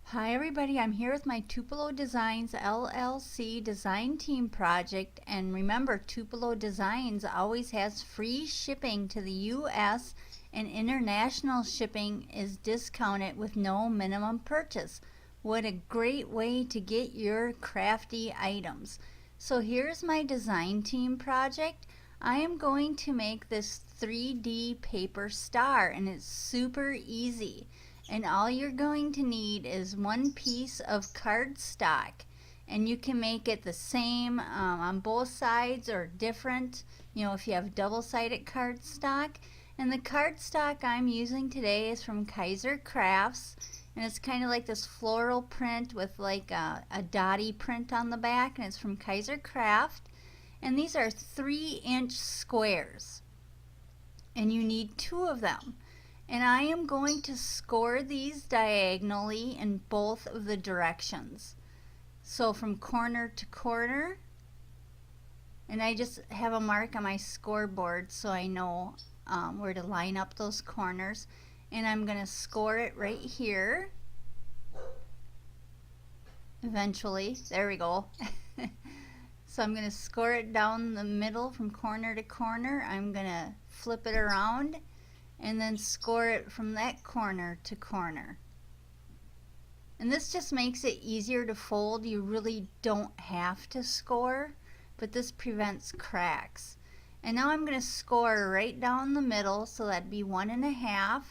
Hi everybody, I'm here with my Tupelo Designs LLC design team project, and remember, Tupelo Designs always has free shipping to the US, and international shipping is discounted with no minimum purchase. What a great way to get your crafty items. So here's my design team project. I am going to make this 3D paper star, and it's super easy. And all you're going to need is one piece of cardstock, and you can make it the same on both sides or different, if you have double-sided cardstock. And the cardstock I'm using today is from Kaisercrafts, and it's kind of like this floral print with like a dotty print on the back, and it's from Kaisercraft. And these are 3-inch squares, and you need 2 of them. And I am going to score these diagonally in both of the directions. So from corner to corner, and I just have a mark on my scoreboard so I know where to line up those corners. And I'm going to score it right here. Eventually, there we go. So I'm going to score it down the middle from corner to corner. I'm going to flip it around and then score it from that corner to corner. And this just makes it easier to fold. You really don't have to score, but this prevents cracks. And now I'm going to score right down the middle, so that'd be 1.5,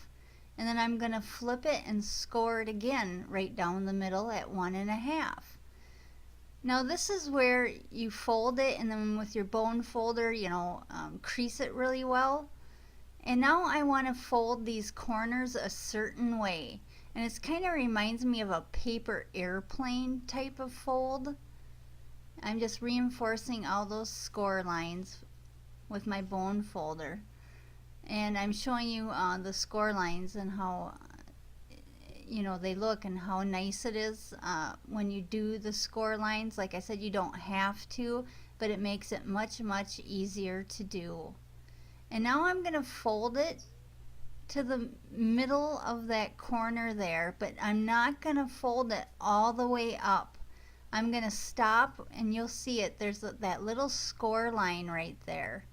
and then I'm going to flip it and score it again right down the middle at 1.5. Now this is where you fold it, and then with your bone folder, crease it really well. And now I want to fold these corners a certain way. And it kind of reminds me of a paper airplane type of fold. I'm just reinforcing all those score lines with my bone folder. And I'm showing you the score lines and how they look and how nice it is when you do the score lines. Like I said, you don't have to, but it makes it much easier to do. And now I'm going to fold it to the middle of that corner there, but I'm not going to fold it all the way up. I'm going to stop, and you'll see it. There's that little score line right there.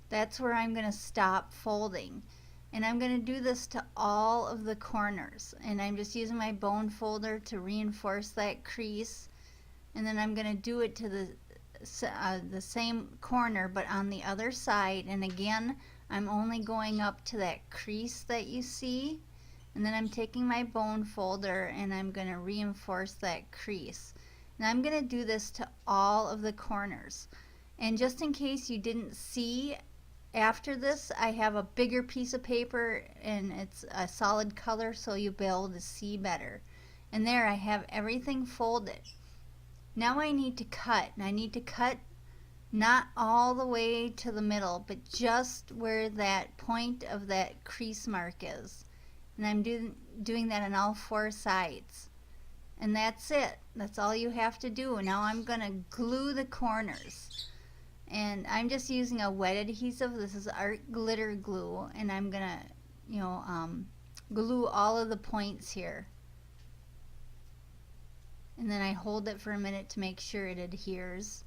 That's where I'm going to stop folding. And I'm going to do this to all of the corners. And I'm just using my bone folder to reinforce that crease. And then I'm going to do it to the same corner but on the other side, and again I'm only going up to that crease that you see, and then I'm taking my bone folder and I'm going to reinforce that crease. Now I'm going to do this to all of the corners, and just in case you didn't see, after this I have a bigger piece of paper and it's a solid color so you'll be able to see better. And there I have everything folded. Now I need to cut, and I need to cut not all the way to the middle, but just where that point of that crease mark is. And I'm doing that on all 4 sides. And that's it. That's all you have to do. Now I'm going to glue the corners. And I'm just using a wet adhesive. This is art glitter glue, and I'm going to, glue all of the points here. And then I hold it for a minute to make sure it adheres.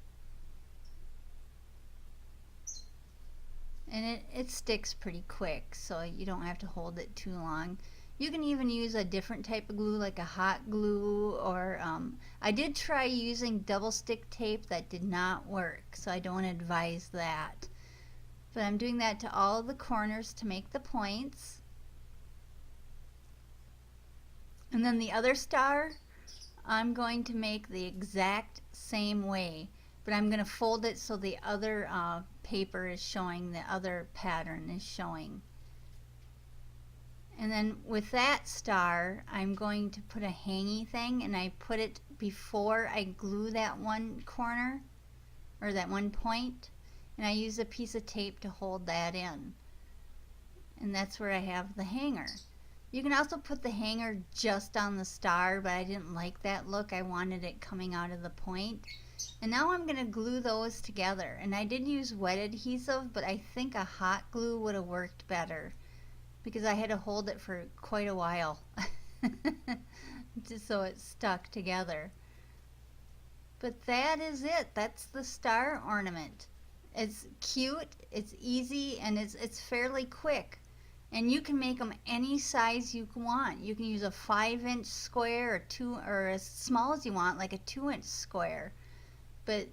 And it sticks pretty quick, so you don't have to hold it too long. You can even use a different type of glue, like a hot glue, or I did try using double stick tape. That did not work, so I don't advise that. But I'm doing that to all of the corners to make the points. And then the other star, I'm going to make the exact same way, but I'm going to fold it so the other paper is showing, the other pattern is showing. And then with that star, I'm going to put a hangy thing, and I put it before I glue that one corner, or that one point, and I use a piece of tape to hold that in. And that's where I have the hanger. You can also put the hanger just on the star, but I didn't like that look. I wanted it coming out of the point. And now I'm going to glue those together. And I did use wet adhesive, but I think a hot glue would have worked better, because I had to hold it for quite a while just so it's stuck together. But that is it. That's the star ornament. It's cute, it's easy, and it's fairly quick. And you can make them any size you want. You can use a 5-inch square or as small as you want, like a 2-inch square. But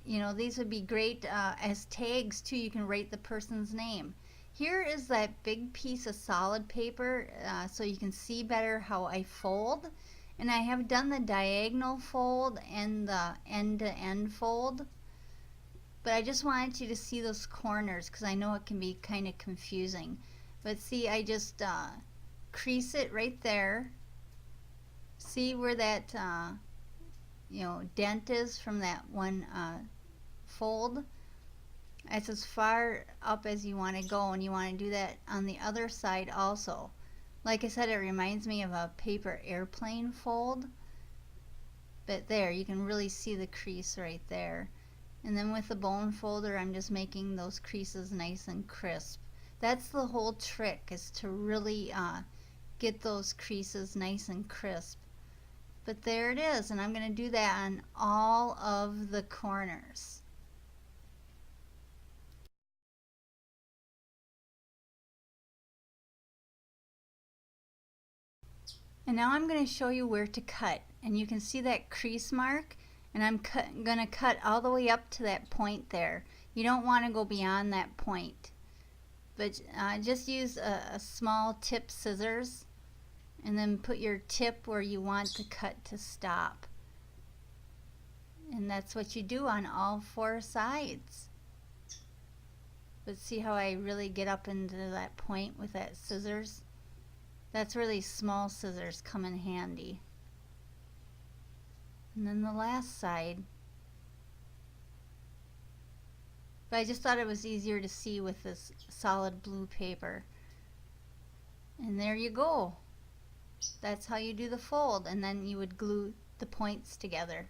you know, these would be great as tags too. You can write the person's name. Here is that big piece of solid paper so you can see better how I fold. And I have done the diagonal fold and the end-to-end fold. But I just wanted you to see those corners because I know it can be kind of confusing. But see, I just crease it right there. See where that dent is from that one fold? That's as far up as you want to go, and you want to do that on the other side also. Like I said, it reminds me of a paper airplane fold. But there, you can really see the crease right there. And then with the bone folder, I'm just making those creases nice and crisp. That's the whole trick, is to really get those creases nice and crisp. But there it is, and I'm going to do that on all of the corners. And now I'm going to show you where to cut. And you can see that crease mark, and I'm going to cut all the way up to that point there. You don't want to go beyond that point. But just use a small tip scissors, and then put your tip where you want the cut to stop. And that's what you do on all 4 sides. But see how I really get up into that point with that scissors? That's really small scissors come in handy. And then the last side. But I just thought it was easier to see with this solid blue paper. And there you go. That's how you do the fold, and then you would glue the points together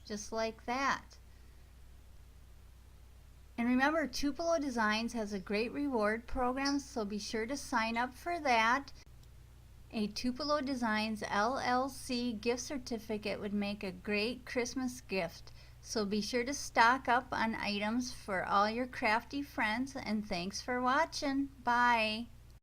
just like that. And remember, Tupelo Designs has a great reward program, so be sure to sign up for that. A Tupelo Designs LLC gift certificate would make a great Christmas gift, so be sure to stock up on items for all your crafty friends, and thanks for watching. Bye.